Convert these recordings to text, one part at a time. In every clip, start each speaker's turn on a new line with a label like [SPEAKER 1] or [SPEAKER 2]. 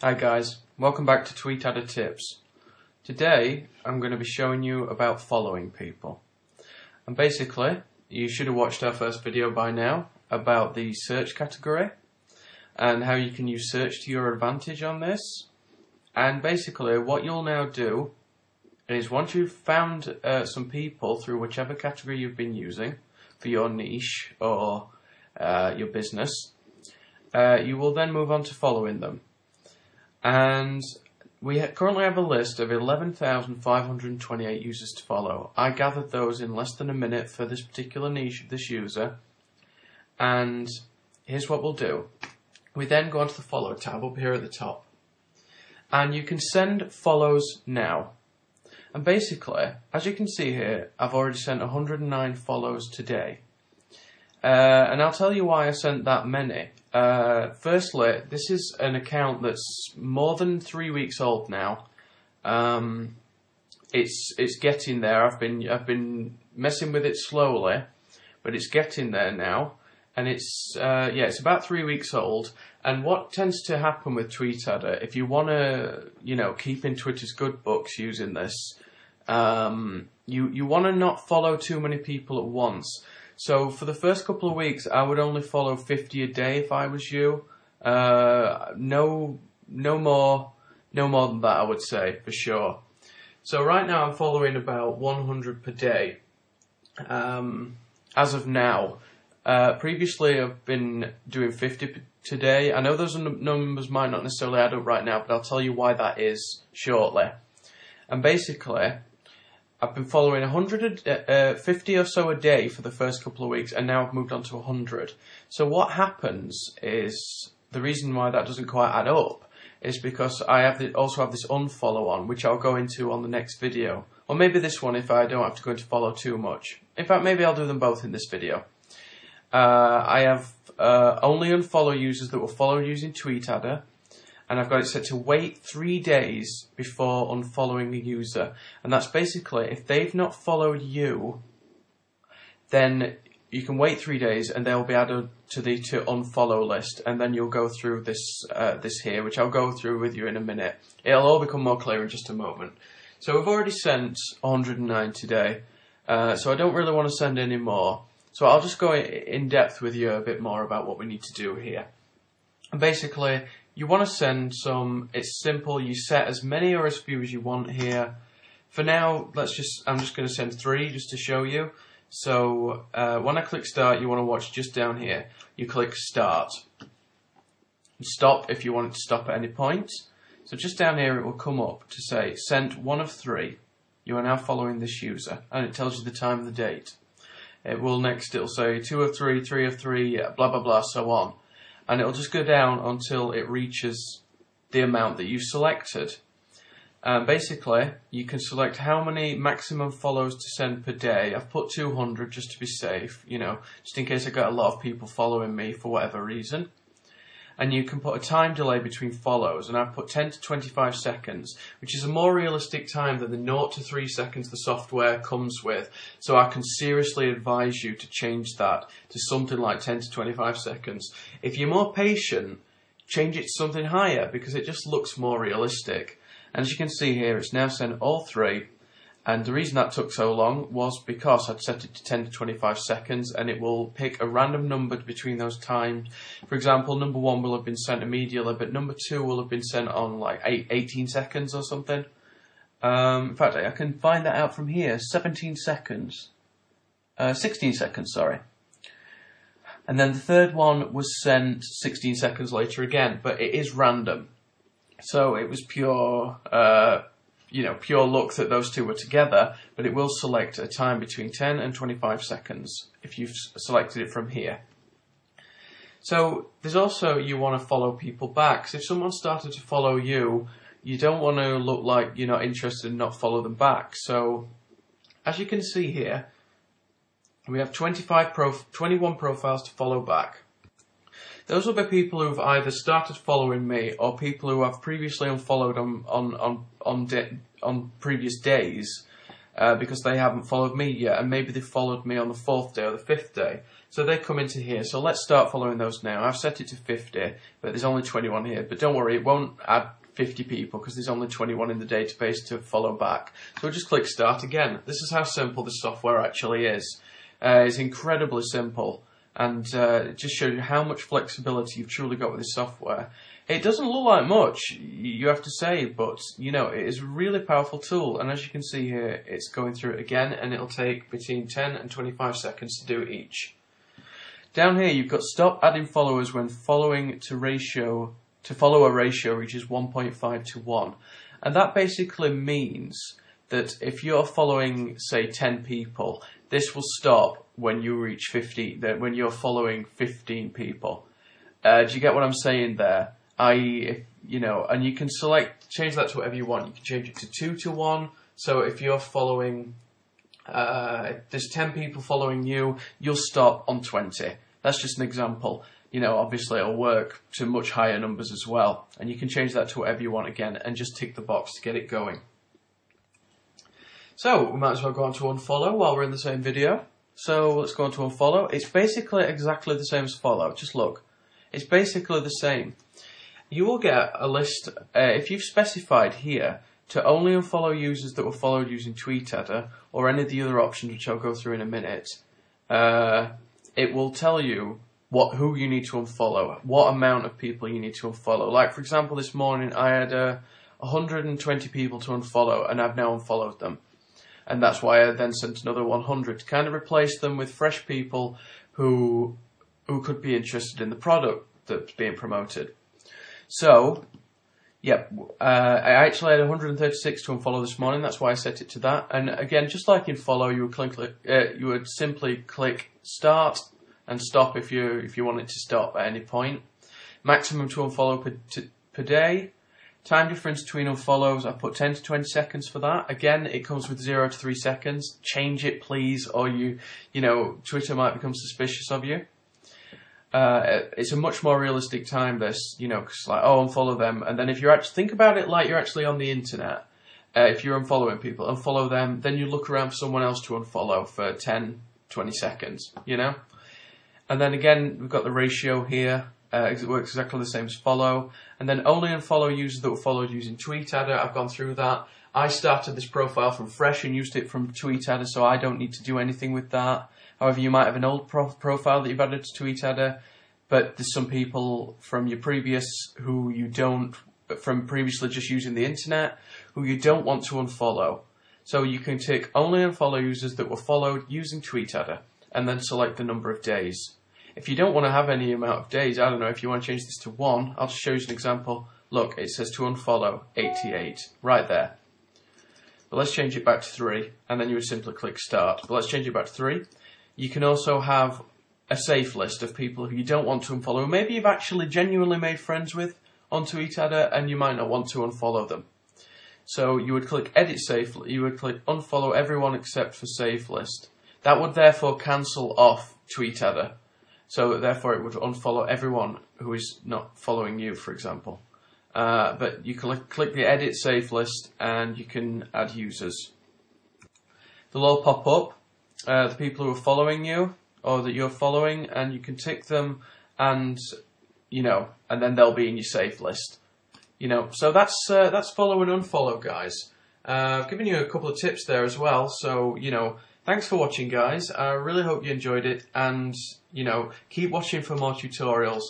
[SPEAKER 1] Hi guys, welcome back to TweetAdder Tips. Today I'm going to be showing you about following people. And basically, you should have watched our first video by now about the search category and how you can use search to your advantage on this. And basically what you'll now do is once you've found some people through whichever category you've been using for your niche or your business, you will then move on to following them. And we currently have a list of 11,528 users to follow. I gathered those in less than a minute for this particular niche of this user. And here's what we'll do. We then go onto the follow tab up here at the top. And you can send follows now. And basically, as you can see here, I've already sent 109 follows today. And I'll tell you why I sent that many. Firstly, this is an account that's more than 3 weeks old now. It's getting there. I've been messing with it slowly, but it's getting there now. And it's about 3 weeks old. And what tends to happen with TweetAdder, if you want to, keep in Twitter's good books using this, you want to not follow too many people at once. So for the first couple of weeks, I would only follow 50 a day if I was you. No more than that, I would say, for sure. So right now I'm following about 100 per day, as of now. Previously I've been doing 50 today. I know those numbers might not necessarily add up right now, but I'll tell you why that is shortly. And basically, I've been following 150 or so a day for the first couple of weeks, and now I've moved on to 100. So what happens is, the reason why that doesn't quite add up is because I also have this unfollow on, which I'll go into on the next video. Or maybe this one if I don't have to go into follow too much. In fact, maybe I'll do them both in this video. I have only unfollow users that were followed using TweetAdder. And I've got it set to wait 3 days before unfollowing a user. And that's basically, if they've not followed you, then you can wait 3 days and they'll be added to the to unfollow list. And then you'll go through this here, which I'll go through with you in a minute. It'll all become more clear in just a moment. So we've already sent 109 today. So I don't really want to send any more. So I'll just go in depth with you a bit more about what we need to do here. And basically, you want to send some. It's simple. You set as many or as few as you want here. For now, I'm just going to send 3 just to show you. So when I click start, you want to watch just down here. You click start. And stop if you want it to stop at any point. So just down here, it will come up to say sent 1 of 3. You are now following this user, and it tells you the time and the date. It'll say 2 of 3, 3 of 3, blah blah blah, so on. And it'll just go down until it reaches the amount that you've selected. Basically, you can select how many maximum follows to send per day. I've put 200 just to be safe, just in case I got a lot of people following me for whatever reason. And you can put a time delay between follows, and I've put 10 to 25 seconds, which is a more realistic time than the 0 to 3 seconds the software comes with. So I can seriously advise you to change that to something like 10 to 25 seconds. If you're more patient, change it to something higher because it just looks more realistic. And as you can see here, it's now sent all 3. And the reason that took so long was because I'd set it to 10 to 25 seconds, and it will pick a random number between those times. For example, number 1 will have been sent immediately, but number 2 will have been sent on like 18 seconds or something. In fact, I can find that out from here. 16 seconds, sorry. And then the third one was sent 16 seconds later again, but it is random. So it was pure luck that those 2 were together, but it will select a time between 10 and 25 seconds if you've selected it from here. So there's also, you want to follow people back. So if someone started to follow you, you don't want to look like you're not interested and not follow them back. So as you can see here, we have 21 profiles to follow back. Those will be people who've either started following me or people who I've previously unfollowed on previous days. because they haven't followed me yet, and maybe they followed me on the 4th day or the 5th day. So they come into here. So let's start following those now. I've set it to 50, but there's only 21 here. But don't worry, it won't add 50 people because there's only 21 in the database to follow back. So we'll just click start again. This is how simple this software actually is. It's incredibly simple, and it just shows you how much flexibility you've truly got with this software. It doesn't look like much, you have to say, but you know, it is a really powerful tool, and as you can see here, it's going through it again, and it'll take between 10 and 25 seconds to do each. Down here you've got stop adding followers when following to follow a ratio reaches 1.5 to 1. And that basically means that if you're following, say, 10 people, this will stop when you reach 50, when you're following 15 people. Do you get what I'm saying there? I.e., you know, and you can change that to whatever you want. You can change it to 2 to 1. So if you're following, there's 10 people following you, you'll stop on 20. That's just an example. You know, obviously it'll work to much higher numbers as well. And you can change that to whatever you want again and just tick the box to get it going. So we might as well go on to unfollow while we're in the same video. So let's go on to unfollow. It's basically exactly the same as follow. Just look. It's basically the same. You will get a list, if you've specified here, to only unfollow users that were followed using TweetAdder or any of the other options which I'll go through in a minute. It will tell you who you need to unfollow, what amount of people you need to unfollow. Like, for example, this morning I had 120 people to unfollow, and I've now unfollowed them. And that's why I then sent another 100 to kind of replace them with fresh people who could be interested in the product that's being promoted. So, yep, I actually had 136 to unfollow this morning. That's why I set it to that. And again, just like in follow, you would simply click start and stop if you want it to stop at any point. Maximum to unfollow per day. Time difference between unfollows, I put 10 to 20 seconds for that. Again, it comes with 0 to 3 seconds. Change it, please, or you know, Twitter might become suspicious of you. It's a much more realistic time, this, you know, because like, oh, unfollow them, and then if you're actually, think about it like you're actually on the internet. If you're unfollowing people, unfollow them, then you look around for someone else to unfollow for 10, 20 seconds, you know? And then again, we've got the ratio here. It works exactly the same as follow. And then only unfollow users that were followed using TweetAdder. I've gone through that. I started this profile from fresh and used it from TweetAdder, so I don't need to do anything with that. However, you might have an old profile that you've added to TweetAdder, but there's some people from your previous who you don't, from previously just using the internet, who you don't want to unfollow. So you can tick only unfollow users that were followed using TweetAdder, and then select the number of days. If you don't want to have any amount of days, I don't know, if you want to change this to 1, I'll just show you an example. Look, it says to unfollow 88, right there. But let's change it back to 3, and then you would simply click start. But let's change it back to 3. You can also have a safe list of people who you don't want to unfollow. Maybe you've actually genuinely made friends with on TweetAdder, and you might not want to unfollow them. So you would click edit safe, you would click unfollow everyone except for safe list. That would therefore cancel off TweetAdder. So therefore it would unfollow everyone who is not following you, for example. But you can click the edit safe list and you can add users. They'll all pop up, the people who are following you or that you're following, and you can tick them, and you know, and then they'll be in your safe list. You know, so that's follow and unfollow, guys. I've given you a couple of tips there as well. So you know, thanks for watching, guys. I really hope you enjoyed it, and you know, keep watching for more tutorials.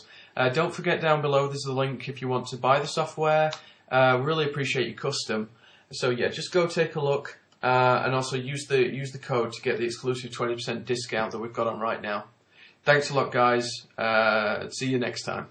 [SPEAKER 1] Don't forget down below there's a link if you want to buy the software. Really appreciate your custom. So yeah, just go take a look, and also use the code to get the exclusive 20% discount that we've got on right now. Thanks a lot, guys. See you next time.